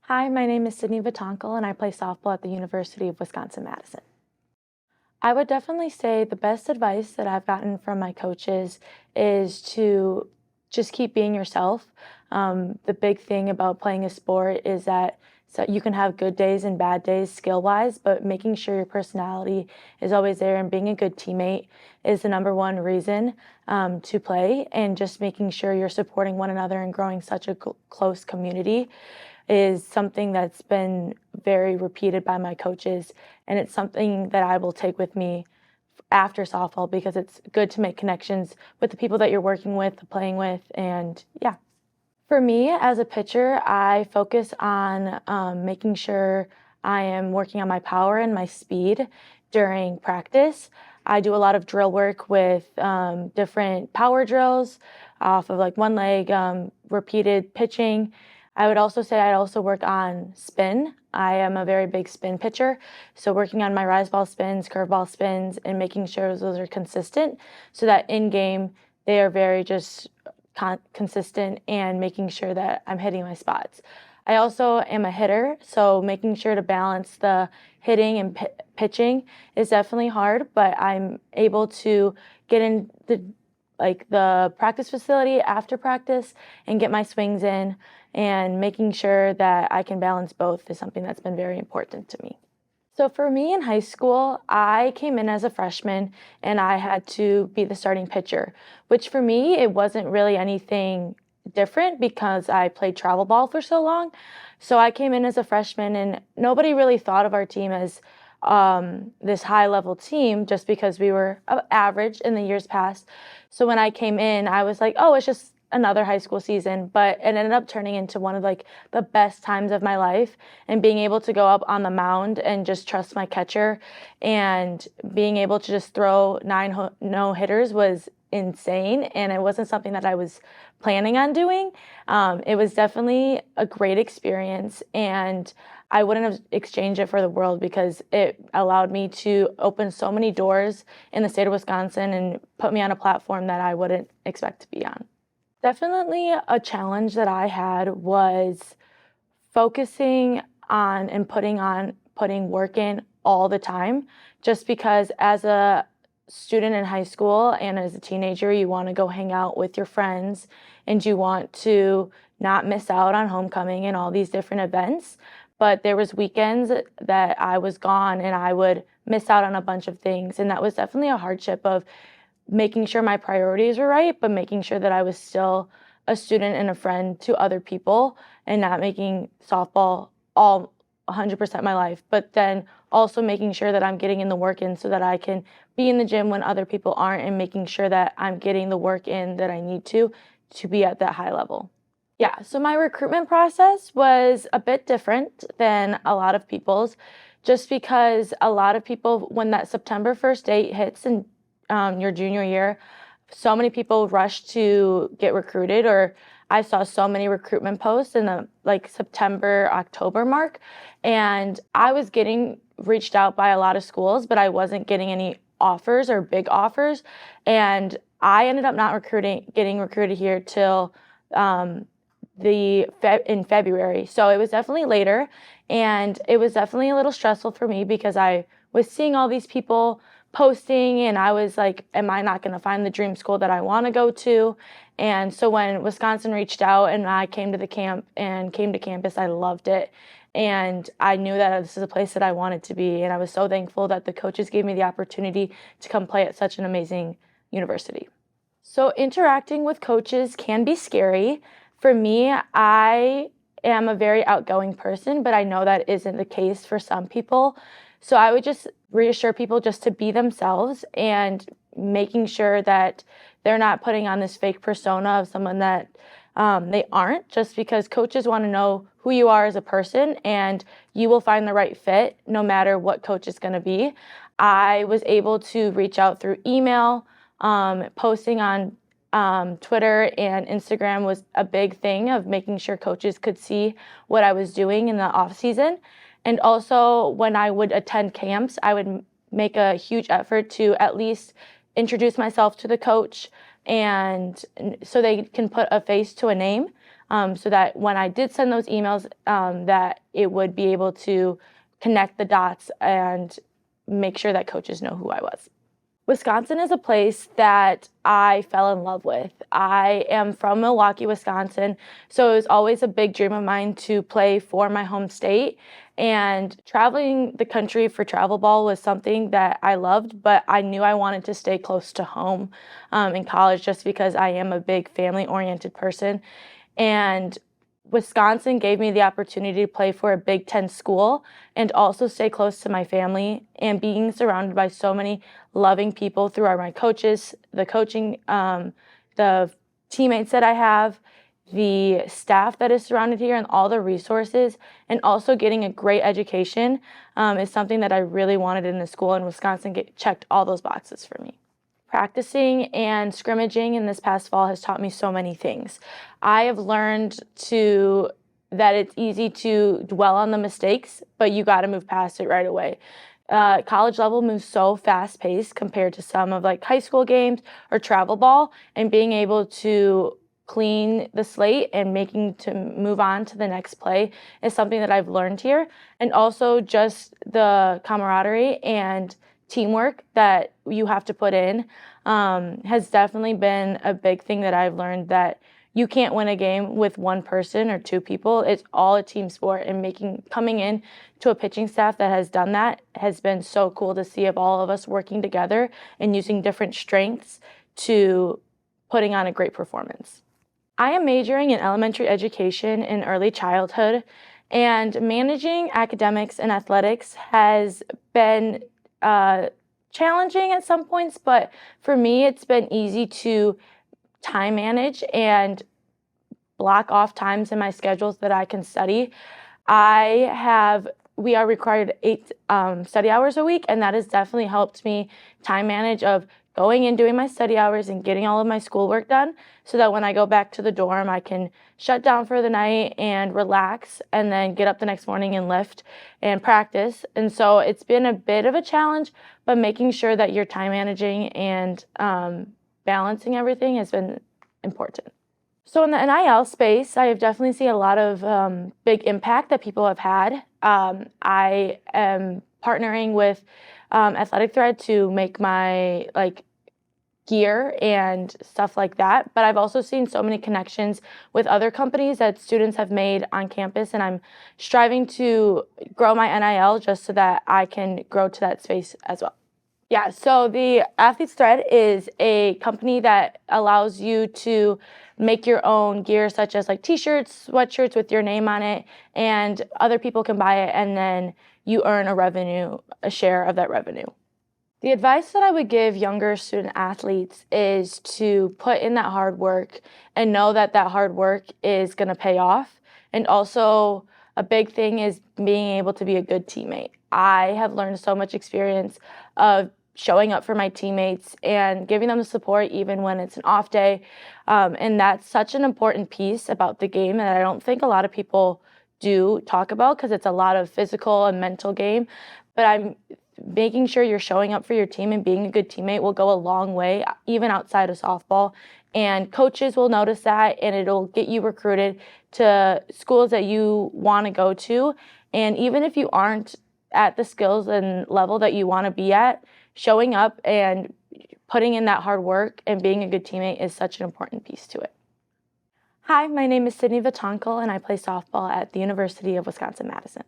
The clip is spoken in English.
Hi, my name is Sydney Vitangcol, and I play softball at the University of Wisconsin-Madison. I would definitely say the best advice that I've gotten from my coaches is to just keep being yourself. The big thing about playing a sport is that you can have good days and bad days skill-wise, but making sure your personality is always there and being a good teammate is the number one reason to play, and just making sure you're supporting one another and growing such a close community is something that's been very repeated by my coaches, and it's something that I will take with me after softball because it's good to make connections with the people that you're working with, playing with, and yeah. For me, as a pitcher, I focus on making sure I am working on my power and my speed during practice. I do a lot of drill work with different power drills off of like one leg, repeated pitching. I would also say I also work on spin. I am a very big spin pitcher, so working on my rise ball spins, curveball spins, and making sure those are consistent so that in game they are very just consistent and making sure that I'm hitting my spots. I also am a hitter, so making sure to balance the hitting and pitching is definitely hard, but I'm able to get in the practice facility after practice and get my swings in, and making sure that I can balance both is something that's been very important to me. So for me in high school, I came in as a freshman and I had to be the starting pitcher, which for me, it wasn't really anything different because I played travel ball for so long. So I came in as a freshman and nobody really thought of our team as this high level team just because we were average in the years past. So when I came in, I was like, oh, it's just another high school season, but it ended up turning into one of the best times of my life, and being able to go up on the mound and just trust my catcher and being able to just throw 9 no hitters was insane, and it wasn't something that I was planning on doing. It was definitely a great experience, and I wouldn't have exchanged it for the world because it allowed me to open so many doors in the state of Wisconsin and put me on a platform that I wouldn't expect to be on. Definitely a challenge that I had was focusing on and putting work in all the time, just because as a student in high school and as a teenager, you want to go hang out with your friends and you want to not miss out on homecoming and all these different events. But there was weekends that I was gone and I would miss out on a bunch of things, and that was definitely a hardship of making sure my priorities were right, but making sure that I was still a student and a friend to other people and not making softball all 100% my life, but then also making sure that I'm getting in the work in so that I can be in the gym when other people aren't, and making sure that I'm getting the work in that I need to be at that high level. Yeah, so my recruitment process was a bit different than a lot of people's, just because a lot of people, when that September 1st date hits in your junior year, so many people rush to get recruited, or I saw so many recruitment posts in the September, October mark, and I was getting reached out by a lot of schools, but I wasn't getting any offers or big offers, and I ended up not getting recruited here till in February. So it was definitely later, and it was definitely a little stressful for me because I was seeing all these people posting and I was like, am I not going to find the dream school that I want to go to? And so when Wisconsin reached out and I came to the camp and came to campus, I loved it. And I knew that this is a place that I wanted to be. And I was so thankful that the coaches gave me the opportunity to come play at such an amazing university. So interacting with coaches can be scary. For me, I am a very outgoing person, but I know that isn't the case for some people. So I would just reassure people just to be themselves and making sure that they're not putting on this fake persona of someone that they aren't, just because coaches want to know who you are as a person, and you will find the right fit no matter what coach is going to be. I was able to reach out through email, posting on Twitter and Instagram was a big thing of making sure coaches could see what I was doing in the off season. And also when I would attend camps, I would make a huge effort to at least introduce myself to the coach, and so they can put a face to a name. so that when I did send those emails, that it would be able to connect the dots and make sure that coaches know who I was. Wisconsin is a place that I fell in love with. I am from Milwaukee, Wisconsin, so it was always a big dream of mine to play for my home state. And traveling the country for travel ball was something that I loved, but I knew I wanted to stay close to home in college just because I am a big family-oriented person. And Wisconsin gave me the opportunity to play for a Big Ten school and also stay close to my family, and being surrounded by so many loving people through my coaches, the coaching, the teammates that I have, the staff that is surrounded here, and all the resources, and also getting a great education is something that I really wanted in the school, and Wisconsin checked all those boxes for me. Practicing and scrimmaging in this past fall has taught me so many things. I have learned that it's easy to dwell on the mistakes, but you got to move past it right away. College level moves so fast paced compared to some of like high school games or travel ball, and being able to clean the slate and making to move on to the next play is something that I've learned here. And also just the camaraderie and teamwork that you have to put in has definitely been a big thing that I've learned, that you can't win a game with one person or two people. It's all a team sport, and coming in to a pitching staff that has done that has been so cool to see, of all of us working together and using different strengths to putting on a great performance. I am majoring in elementary education in early childhood, and managing academics and athletics has been challenging at some points, but for me, it's been easy to time manage and block off times in my schedules that I can study. We are required 8 study hours a week, and that has definitely helped me time manage of going and doing my study hours and getting all of my schoolwork done, so that when I go back to the dorm, I can shut down for the night and relax, and then get up the next morning and lift and practice. And so it's been a bit of a challenge, but making sure that you're time managing and balancing everything has been important. So in the NIL space, I have definitely seen a lot of big impact that people have had. I am partnering with Athletic Thread to make my gear and stuff like that. But I've also seen so many connections with other companies that students have made on campus, and I'm striving to grow my NIL just so that I can grow to that space as well. Yeah, so the Athletes Thread is a company that allows you to make your own gear, such as like t-shirts, sweatshirts with your name on it, and other people can buy it, and then you earn a share of that revenue. The advice that I would give younger student athletes is to put in that hard work and know that that hard work is going to pay off. And also a big thing is being able to be a good teammate. I have learned so much experience of showing up for my teammates and giving them the support even when it's an off day. And that's such an important piece about the game that I don't think a lot of people do talk about, because it's a lot of physical and mental game. But I'm making sure you're showing up for your team and being a good teammate will go a long way, even outside of softball. And coaches will notice that, and it'll get you recruited to schools that you want to go to. And even if you aren't at the skills and level that you want to be at, showing up and putting in that hard work and being a good teammate is such an important piece to it. Hi, my name is Sydney Vitangcol, and I play softball at the University of Wisconsin-Madison.